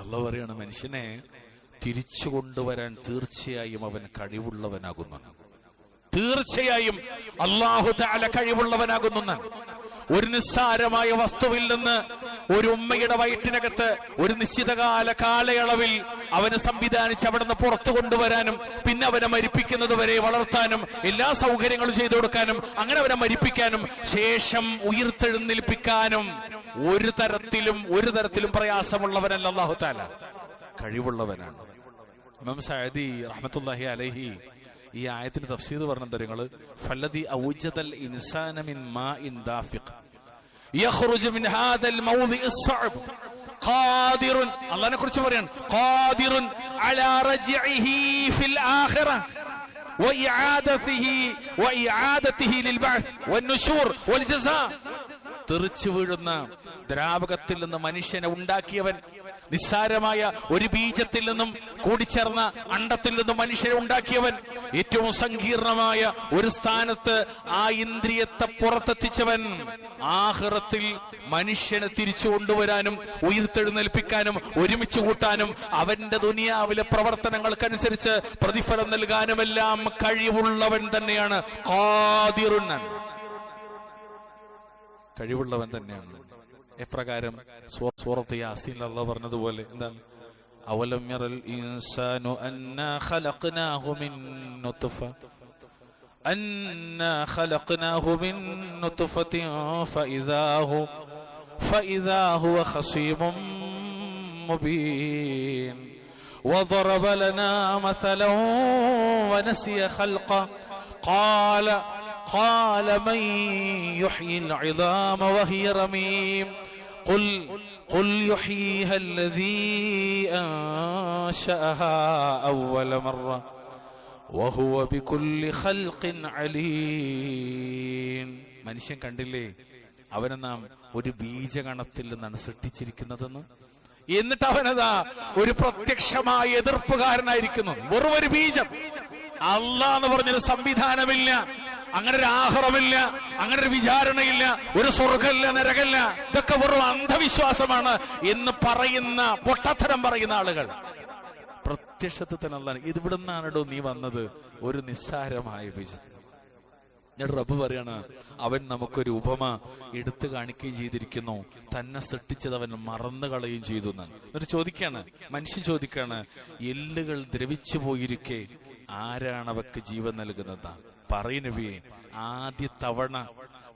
അല്ലാഹു പറയാണ്, മനുഷ്യനെ തിരിച്ചു കൊണ്ടുവരാൻ തീർച്ചയായും അവൻ കഴിവുള്ളവനാകുന്നു. തീർച്ചയായും അല്ലാഹു തആല കഴിവുള്ളവനാകുന്നു. ഒരു നിസ്സാരമായ വസ്തുവിൽ നിന്ന് ഒരു ഉമ്മയുടെ വയറ്റിനകത്ത് ഒരു നിശ്ചിതകാല കാലയളവിൽ അവന് സംവിധാനിച്ച് അവിടെ നിന്ന് പുറത്തു കൊണ്ടുവരാനും പിന്നെ അവനെ മരിപ്പിക്കുന്നത് വരെ വളർത്താനും എല്ലാ സൗകര്യങ്ങളും ചെയ്തു കൊടുക്കാനും അങ്ങനെ അവനെ മരിപ്പിക്കാനും ശേഷം ഉയർത്തെഴുന്നേൽപ്പിക്കാനും ഒരു തരത്തിലും പ്രയാസമുള്ളവനല്ല അല്ലാഹു തആല, കഴിവുള്ളവനാണ്. ഇമാം സഅദി റഹ്മത്തുള്ളാഹി അലൈഹി ഈ ആയത്തിന്റെ തഫ്സീർ പറഞ്ഞത് നിങ്ങള് ഫല്ലദി ഔജദൽ ഇൻസാന മിൻ മാഇൻ ദാഫിഖ് യഖ്റുജു മിൻ ഹാദൽ മൗദിഇ സ്സഅബ് ഖാദിറുൻ, അല്ലാഹുവിനെ കുറിച്ച് പറയാണ്, ഖാദിറുൻ അലാ റജ്ഇഹി ഫിൽ ആഖിറ വഇആദതിഹി ലിൽ ബഅത്ത് വന്നുശൂർ വൽ ജസാ. തെറിച്ചു വീഴുന്ന ദ്രാവകത്തിൽ നിന്ന് മനുഷ്യനെ ഉണ്ടാക്കിയവൻ, നിസ്സാരമായ ഒരു ബീജത്തിൽ നിന്നും കൂടിച്ചേർന്ന അണ്ടത്തിൽ നിന്നും മനുഷ്യനെ ഉണ്ടാക്കിയവൻ, ഏറ്റവും സങ്കീർണമായ ഒരു സ്ഥാനത്ത് ആ ഇന്ദ്രിയത്തെ പുറത്തെത്തിച്ചവൻ, ആഖിറത്തിൽ മനുഷ്യനെ തിരിച്ചു കൊണ്ടുവരാനും ഉയർത്തെഴുന്നേൽപ്പിക്കാനും ഒരുമിച്ച് കൂട്ടാനും അവന്റെ ദുനിയാവിലെ പ്രവർത്തനങ്ങൾക്കനുസരിച്ച് പ്രതിഫലം നൽകാനുമെല്ലാം കഴിവുള്ളവൻ തന്നെയാണ്. ഖാദിറുൻ, കഴിവുള്ളവൻ തന്നെയാണ്. എപ്രകാരം സൂറത്ത് യാസീനിൽ അല്ലാഹു പറഞ്ഞതുപോലെ എന്താണ്, അവലം യറൽ ഇൻസാനു അന്നാ ഖലഖനാഹു മിൻ നുത്ഫത്തിൻ ഫഇദാ ഹുവ ഖസീമും മുബീൻ വദറബ ലനാ മസലൻ വനസിയ ഖൽഖ قال من يحيي العظام وهي رميم قل يحييها الذي أنشأها أول مرة وهو بكل خلق عليم. മനുഷ്യൻ കണ്ടില്ലേ, അവനെ നാം ഒരു ബീജഗണത്തിൽ നിന്നാണ് സൃഷ്ടിച്ചിരിക്കുന്നതെന്ന്. എന്നിട്ട് അവനതാ ഒരു പ്രത്യക്ഷമായ എതിർപ്പുകാരനായിരിക്കുന്നു. വെറും ഒരു ബീജം. അല്ലാഹ് എന്ന് പറഞ്ഞൊരു സംവിധാനമില്ല, അങ്ങനെ ഒരു ആഖിറമില്ല, അങ്ങനെ ഒരു വിചാരണയില്ല, ഒരു സ്വർഗ്ഗമില്ല, നരകമില്ല, ഇതൊക്കെ വെറും അന്ധവിശ്വാസമാണ് എന്ന് പറയുന്ന പൊട്ടത്തരം പറയുന്ന ആളുകൾ പ്രത്യക്ഷത്തിൽ തന്നെ അല്ലാഹ് ഇത് ഇവിടുന്നാണോ നീ വന്നത്, ഒരു നിസ്സാരമായ ബീജം. ഞാൻ റബ്ബ് പറയാണ്, അവൻ നമുക്കൊരു ഉപമ എടുത്തു കാണിക്കുകയും ചെയ്തിരിക്കുന്നു, തന്നെ സൃഷ്ടിച്ചത് അവൻ മറന്നു കളയുകയും ചെയ്തു എന്നാണ്. എന്നിട്ട് ചോദിക്കാണ്, മനുഷ്യൻ ചോദിക്കാണ്, എല്ലുകൾ ദ്രവിച്ചു പോയിരിക്കെ ആരാണ് അവക്ക് ജീവൻ നൽകുന്നത്? പറയ് നബിയെ, ആദ്യ തവണ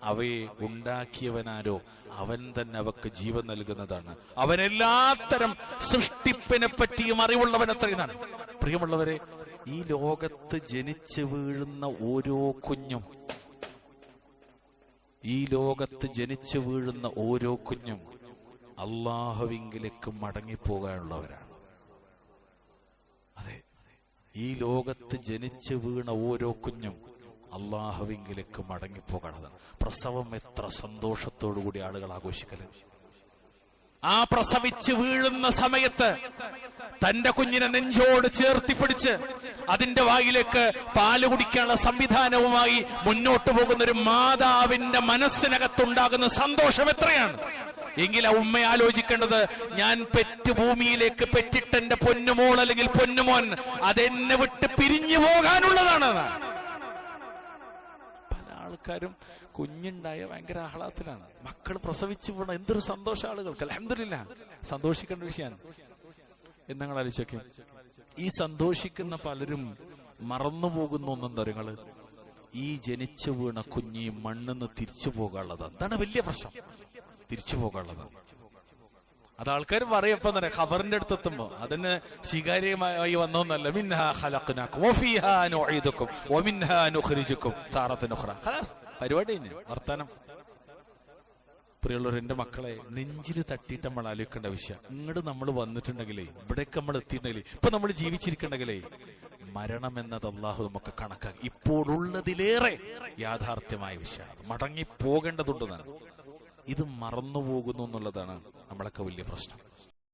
അവയെ ഉണ്ടാക്കിയവനാരോ അവൻ തന്നെ അവക്ക് ജീവൻ നൽകുന്നതാണ്. അവൻ എല്ലാത്തരം സൃഷ്ടിപ്പിനെ പറ്റിയും അറിവുള്ളവൻ അത്രയാണ്. പ്രിയമുള്ളവരെ, ഈ ലോകത്ത് ജനിച്ചു വീഴുന്ന ഓരോ കുഞ്ഞും അല്ലാഹുവിലേക്ക് മടങ്ങിപ്പോകാനുള്ളവരാണ്. അതെ, ഈ ലോകത്ത് ജനിച്ചു വീണ ഓരോ കുഞ്ഞും അല്ലാഹുവിലേക്ക് മടങ്ങിപ്പോകണതാണ്. പ്രസവം എത്ര സന്തോഷത്തോടുകൂടി ആളുകൾ ആഘോഷിക്കല്. ആ പ്രസവിച്ച് വീഴുന്ന സമയത്ത് തന്റെ കുഞ്ഞിനെ നെഞ്ചോട് ചേർത്തിപ്പിടിച്ച് അതിന്റെ വായിലേക്ക് പാല് കുടിക്കാനുള്ള സംവിധാനവുമായി മുന്നോട്ട് പോകുന്ന ഒരു മാതാവിന്റെ മനസ്സിനകത്തുണ്ടാകുന്ന സന്തോഷം എത്രയാണ് എങ്കിൽ ആ ഉമ്മ ആലോചിക്കേണ്ടത്, ഞാൻ പെറ്റു ഭൂമിയിലേക്ക് പെറ്റിട്ട് എന്റെ പൊന്നുമോൾ അല്ലെങ്കിൽ പൊന്നുമോൻ അതെന്നെ വിട്ട് പിരിഞ്ഞു പോകാനുള്ളതാണ്. പല ആൾക്കാരും കുഞ്ഞുണ്ടായ ഭയങ്കര ആഹ്ലാദത്തിലാണ്. മക്കൾ പ്രസവിച്ചു പോകണം, എന്തൊരു സന്തോഷം ആളുകൾക്ക്. അൽഹംദുലില്ലാഹ്, സന്തോഷിക്കേണ്ട വിഷയമാണ് എന്നങ്ങൾ ആലോചിക്കും. ഈ സന്തോഷിക്കുന്ന പലരും മറന്നുപോകുന്ന ഒന്നെന്താ നിങ്ങള്, ഈ ജനിച്ചു വീണ കുഞ്ഞി മണ്ണിന്ന് തിരിച്ചു പോകാനുള്ളതാണ്. അതാണ് വലിയ പ്രശ്നം, തിരിച്ചു പോകാനുള്ളതാണ്. അത് ആൾക്കാർ പറയപ്പോ ഖബറിന്റെ അടുത്തെത്തുമ്പോ അതിന് സ്വീകാര്യമായി വന്നോന്നല്ല, മിൻഹാ ഖലഖ്നാകും വഫീഹാ നുഈദുകും വമിൻഹാ നുഖ്രിജുകും താറത്തൻ ഉഖ്റ. ഖലാസ്, പരിപാടി തന്നെ, വർത്താനം. പ്രിയമുള്ളവർ, എന്റെ മക്കളെ, നെഞ്ചിൽ തട്ടിയിട്ട് നമ്മൾ ആലോചിക്കേണ്ട വിഷയം, ഇങ്ങോട്ട് നമ്മൾ വന്നിട്ടുണ്ടെങ്കിലേ, ഇവിടേക്ക് നമ്മൾ എത്തിയിട്ടുണ്ടെങ്കിലേ, ഇപ്പൊ നമ്മൾ ജീവിച്ചിരിക്കണ്ടെങ്കിലേ, മരണം എന്നത് അള്ളാഹു നമുക്ക് കണക്കാക്കി ഇപ്പോഴുള്ളതിലേറെ യാഥാർത്ഥ്യമായ വിഷയം. മടങ്ങി പോകേണ്ടതുണ്ടെന്നാണ്. ഇത് മറന്നുപോകുന്നു എന്നുള്ളതാണ് നമ്മളൊക്കെ വലിയ പ്രശ്നം.